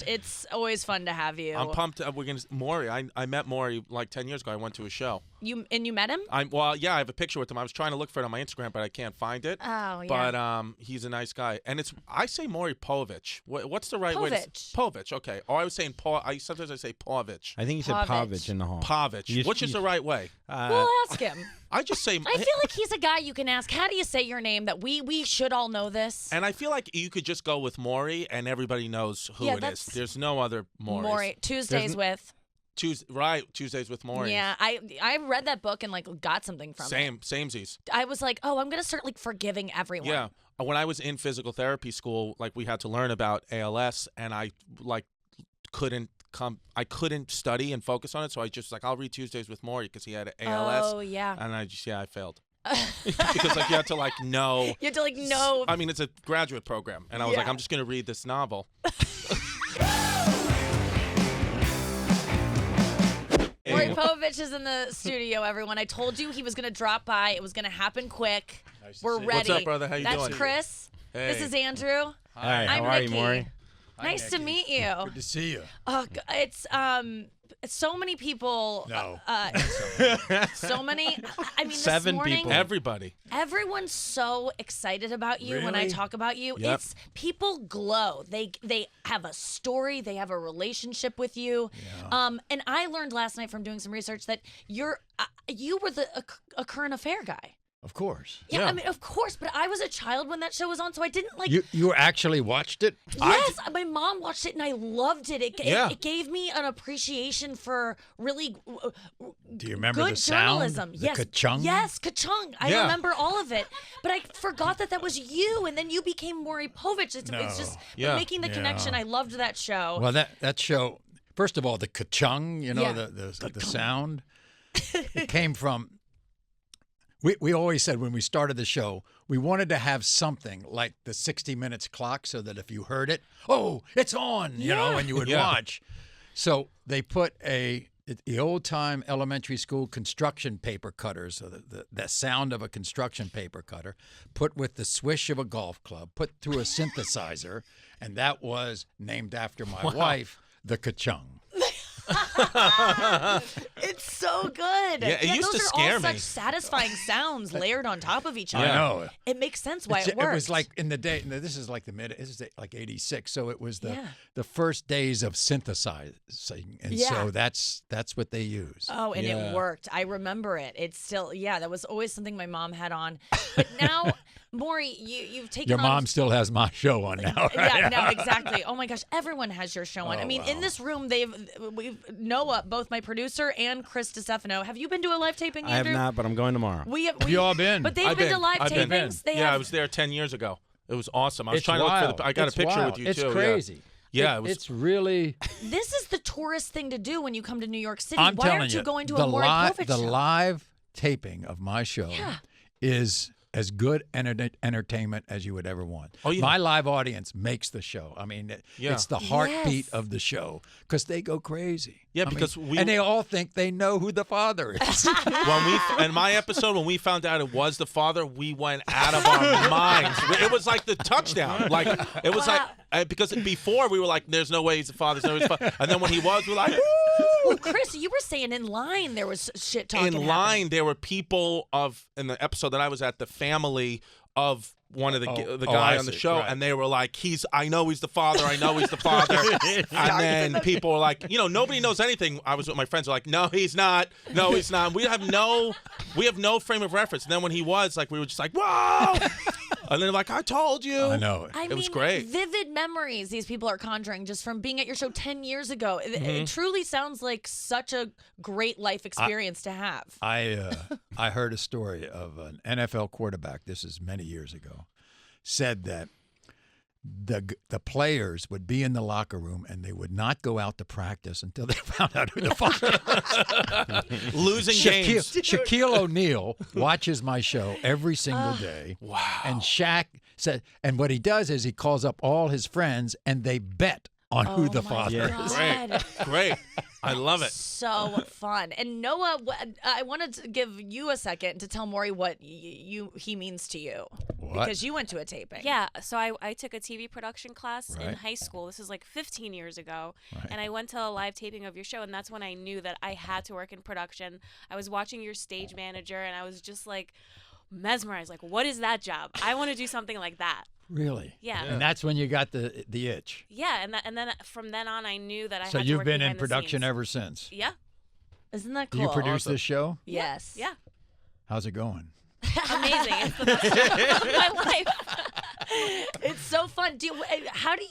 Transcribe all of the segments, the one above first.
It's always fun to have you. I'm pumped. Maury. I met Maury like 10 years ago. I went to a show. You met him? Yeah, I have a picture with him. I was trying to look for it on my Instagram, but I can't find it. Oh, yeah. But he's a nice guy, and I say Maury Povich. What's the right way? Povich. Okay. Or I was saying sometimes I say Povich. I think you said Povich in the hall. Povich. Which is the right way? We'll ask him. I just say. I feel like he's a guy you can ask. How do you say your name? That we should all know this. And I feel like you could just go with Maury, and everybody knows who it is. There's no other Maury. Tuesdays with Maury. Yeah, I read that book and like got something from it. Samesies. I was like, I'm gonna start like forgiving everyone. Yeah, when I was in physical therapy school, like we had to learn about ALS, and I like couldn't study and focus on it, so I just I'll read Tuesdays with Maury because he had ALS. Oh yeah. And I failed. Because you had to know. You had to know. I mean, it's a graduate program, and I was I'm just gonna read this novel. Maury Povich is in the studio, everyone. I told you he was going to drop by. It was going to happen quick. We're ready. What's up, brother? How you doing? That's Chris. Hey. This is Andrew. Hi, I'm how are Nikki. you, Maury? Nice to meet you. Good to see you. It's so many people. No. So many. I mean, 7 this morning, people. Everybody. Everyone's so excited about you when I Really? talk about you. Yep. It's people glow. They have a story. They have a relationship with you. Yeah. And I learned last night from doing some research that you were a current affair guy. Of course. Yeah, I mean, of course, but I was a child when that show was on, so I didn't You actually watched it? Yes, my mom watched it and I loved it. Yeah. It gave me an appreciation for really Do you remember good the sound? journalism. The Yes, ka-chung? yes, ka-chung. I remember all of it, but I forgot that was you, and then you became Maury Povich. It's just making the connection. I loved that show. Well, that show, first of all, the ka-chung, the sound, it came from. We always said when we started the show, we wanted to have something like the 60 Minutes clock so that if you heard it, it's on, and you would watch. So they put the old-time elementary school construction paper cutters, so the sound of a construction paper cutter, put with the swish of a golf club, put through a synthesizer, and that was named after my wife, the ka-chung. It's so good. Yeah, it used to scare those are all me. such satisfying sounds layered on top of each other. I know. It makes sense why it works. It was like in the day. This is like this is like '86. So it was the first days of synthesizing, and so that's what they use. Oh, and it worked. I remember it. It's still that was always something my mom had on. But now, Maury, you've taken Your on. Mom still has my show on now. Yeah, no, exactly. Oh my gosh, everyone has your show on. I mean, in wow. this room, Noah, both my producer and Chris Distefano. Have you been to a live taping, I have Andrew? not, but I'm going tomorrow. Have you all been? But they've been to live tapings. I was there 10 years ago. It was awesome. I was It's trying to wild. look for I got It's a picture wild. with you it's too. crazy. Yeah, it's really. This is the tourist thing to do when you come to New York City. I'm Why telling aren't you you, going to the a Maury Povich the show? live taping of my show is as good entertainment as you would ever want. Oh, yeah. My live audience makes the show. I mean, it's the heartbeat of the show because they go crazy. Yeah, because and they all think they know who the father is. In my episode, when we found out it was the father, we went out of our minds. It was like the touchdown. Like it was because before we were like, "There's no way he's the father." There's no way he's the father. And then when he was, we're like, "Woo!" Well, Chris, you were saying in line there was shit talking. In line, there were people in the episode that I was at, the family of one of the guy on the show, and they were like, I know he's the father. I know he's the father. And then people were like, nobody knows anything. I was with my friends, were like, no, he's not. No, he's not. We have no frame of reference. And then when he was, like, we were just like, whoa. And then like, I told you. I know. It was great. Vivid memories these people are conjuring just from being at your show 10 years ago. It truly sounds like such a great life experience to have. I heard a story of an NFL quarterback. This is many years ago. Said that the players would be in the locker room and they would not go out to practice until they found out who the father was. Losing games. Shaquille O'Neal watches my show every single day. Wow. And Shaq said, and what he does is he calls up all his friends and they bet on who the father is. Great. I love it. So fun. And Noah, I wanted to give you a second to tell Maury what he means to you. Well, because you went to a taping. Yeah, so I took a TV production class in high school. This is like 15 years ago. Right. And I went to a live taping of your show, and that's when I knew that I had to work in production. I was watching your stage manager, and I was just like mesmerized. Like, what is that job? I want to do something like that. Really? Yeah. And that's when you got the itch. Yeah, and then from then on, I knew that I had So to you've work been in behind the production scenes. ever since? Yeah. Isn't that Do cool? you produce this show? Yes. Yeah. How's it going? Amazing. It's the best job of my life. It's so fun. How do you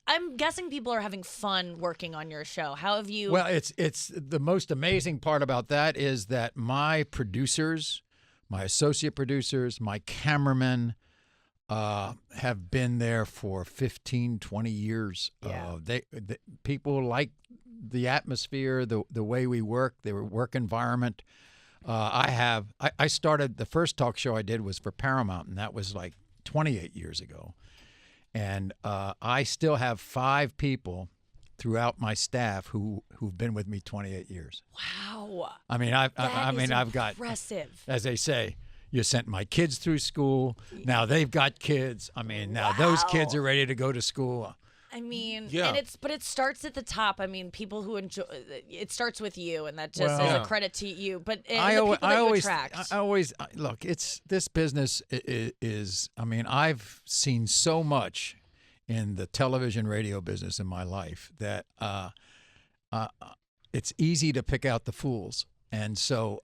I'm guessing people are having fun working on your show. How have you Well, it's the most amazing part about that is that my producers, my associate producers, my cameramen have been there for 15, 20 years. Yeah. People like the atmosphere, the way we work, the work environment. I started, the first talk show I did was for Paramount, and that was like 28 years ago. And I still have 5 people throughout my staff who've been with me 28 years. Wow. I mean, I've got, impressive. as they say, you sent my kids through school. Now they've got kids. I mean, now those kids are ready to go to school. I mean, Yeah. and it starts at the top. I mean, people who enjoy it starts with you, and that just is a credit to you. But the people that you attract. I always look. It's this business is. I mean, I've seen so much in the television radio business in my life that it's easy to pick out the fools, and so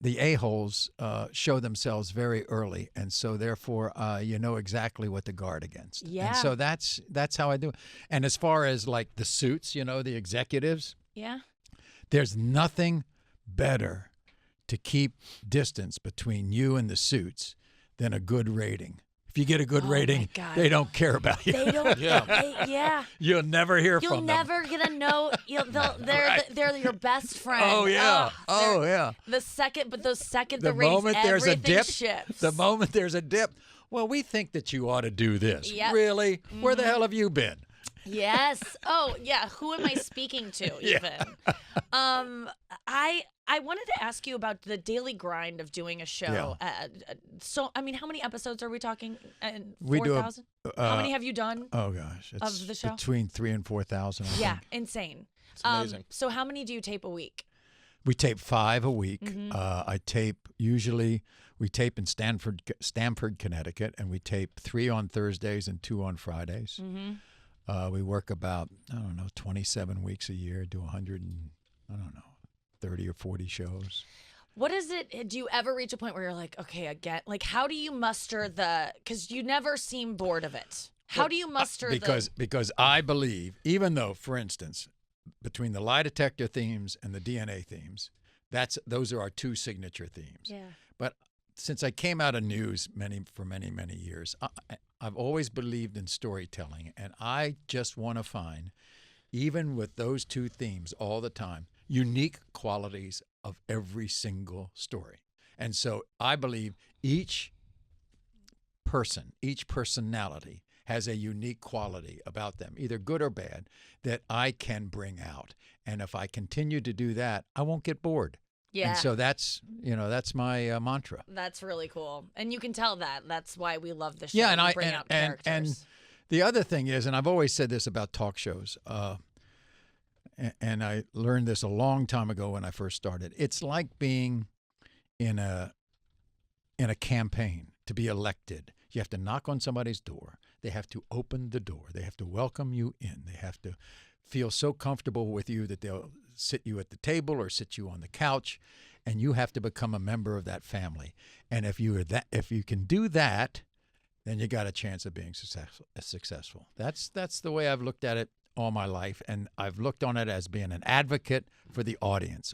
the a-holes show themselves very early, and so therefore you know exactly what to guard against. Yeah. And so that's how I do it. And as far as like the suits, the executives, Yeah. there's nothing better to keep distance between you and the suits than a good rating. If you get a good rating, they don't care about you. They don't. Yeah. You'll never hear You'll from them. never get to know. They're your best friend. Oh yeah. Yeah. The second The raise, moment there's a everything dip, shifts. the moment there's a dip. Well, we think that you ought to do this. Yep. Really? Mm-hmm. Where the hell have you been? Yes. Oh, yeah. Who am I speaking to? Even. I wanted to ask you about the daily grind of doing a show. Yeah. So, I mean, how many episodes are we talking? We do 4,000? How many have you done? Oh gosh, it's of the show? between 3,000 and 4,000. Yeah, insane. It's amazing. So, how many do you tape a week? We tape 5 a week. Mm-hmm. We tape in Stamford, Connecticut, and we tape 3 on Thursdays and 2 on Fridays. Mm-hmm. We work about 27 weeks a year, do 30 or 40 shows. What is it? Do you ever reach a point where you're like, okay, again? Like, how do you muster because you never seem bored of it. How do you muster Because I believe, even though, for instance, between the lie detector themes and the DNA themes, those are our 2 signature themes. Yeah. But since I came out of news for many, many years, I've always believed in storytelling, and I just want to find, even with those 2 themes all the time, unique qualities of every single story. And so I believe each personality has a unique quality about them, either good or bad, that I can bring out. And if I continue to do that, I won't get bored. Yeah. And so that's my mantra. That's really cool. And you can tell that. That's why we love the show. Yeah, and you bring out characters. And the other thing is, and I've always said this about talk shows, and I learned this a long time ago when I first started. It's like being in a campaign to be elected. You have to knock on somebody's door. They have to open the door. They have to welcome you in. They have to feel so comfortable with you that they'll sit you at the table or sit you on the couch, and you have to become a member of that family. And if you can do that, then you got a chance of being successful. That's the way I've looked at it all my life, and I've looked on it as being an advocate for the audience.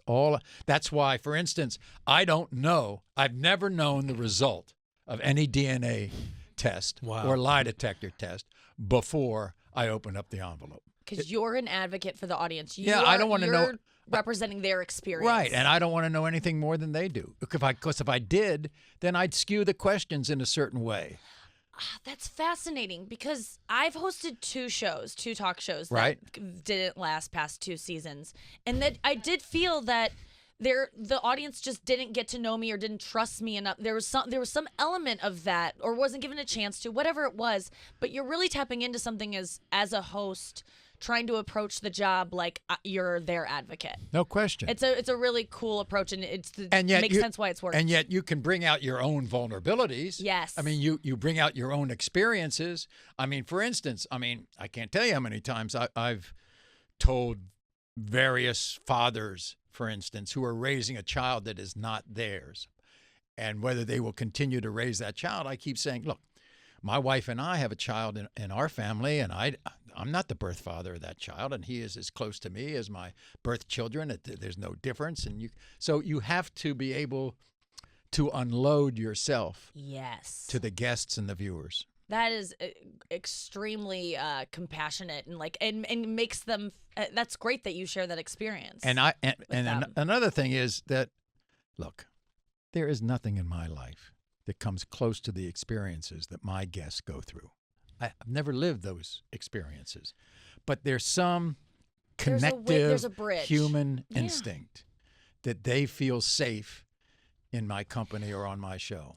That's why, for instance, I've never known the result of any DNA test or lie detector test before I open up the envelope. Because you're an advocate for the audience. I don't want to know. You're representing their experience. Right, and I don't want to know anything more than they do. Because if I did, then I'd skew the questions in a certain way. That's fascinating because I've hosted 2 talk shows right. that didn't last past 2 seasons. And that I did feel that the audience just didn't get to know me or didn't trust me enough. There was some element of that, or wasn't given a chance to, whatever it was. But you're really tapping into something as a host, trying to approach the job like you're their advocate. No question. It's a really cool approach, and it makes sense why it's working. And yet you can bring out your own vulnerabilities. Yes. I mean, you bring out your own experiences. I mean, for instance, I can't tell you how many times I've told various fathers, for instance, who are raising a child that is not theirs, and whether they will continue to raise that child. I keep saying, look, my wife and I have a child in our family, and I'm not the birth father of that child, and he is as close to me as my birth children. There's no difference, so you have to be able to unload yourself, yes, to the guests and the viewers. That is extremely compassionate and makes them. That's great that you share that experience. And another thing is that, look, there is nothing in my life that comes close to the experiences that my guests go through. I've never lived those experiences, but there's some connective human instinct that they feel safe in my company or on my show.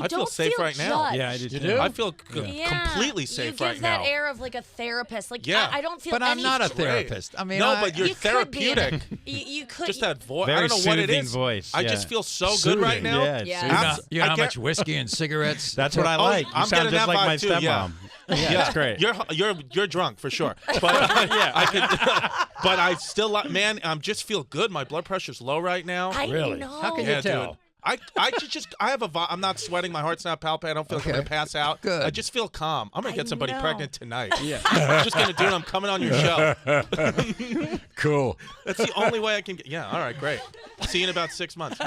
I feel safe right now. Yeah, I do. I feel completely safe right now. You give that air of like a therapist. Like, I don't feel. But I'm not a therapist. I mean, no, but you're therapeutic. You could just that voice. Very I don't know what it is. Voice. I just feel so good right now. Yeah. You know how much whisky and cigarettes. That's what I like. You sound just like my stepmom. Yeah, that's great. You're drunk for sure. But but I still man, I just feel good. My blood pressure's low right now. Really? Know. How can you tell? Dude. I have a I'm not sweating, my heart's not palpitating, I don't feel like I'm gonna pass out. Good. I just feel calm. I'm gonna get somebody pregnant tonight. Yeah. I'm just gonna do it. I'm coming on your show. Cool. That's the only way I can get. Yeah, all right, great. See you in about 6 months.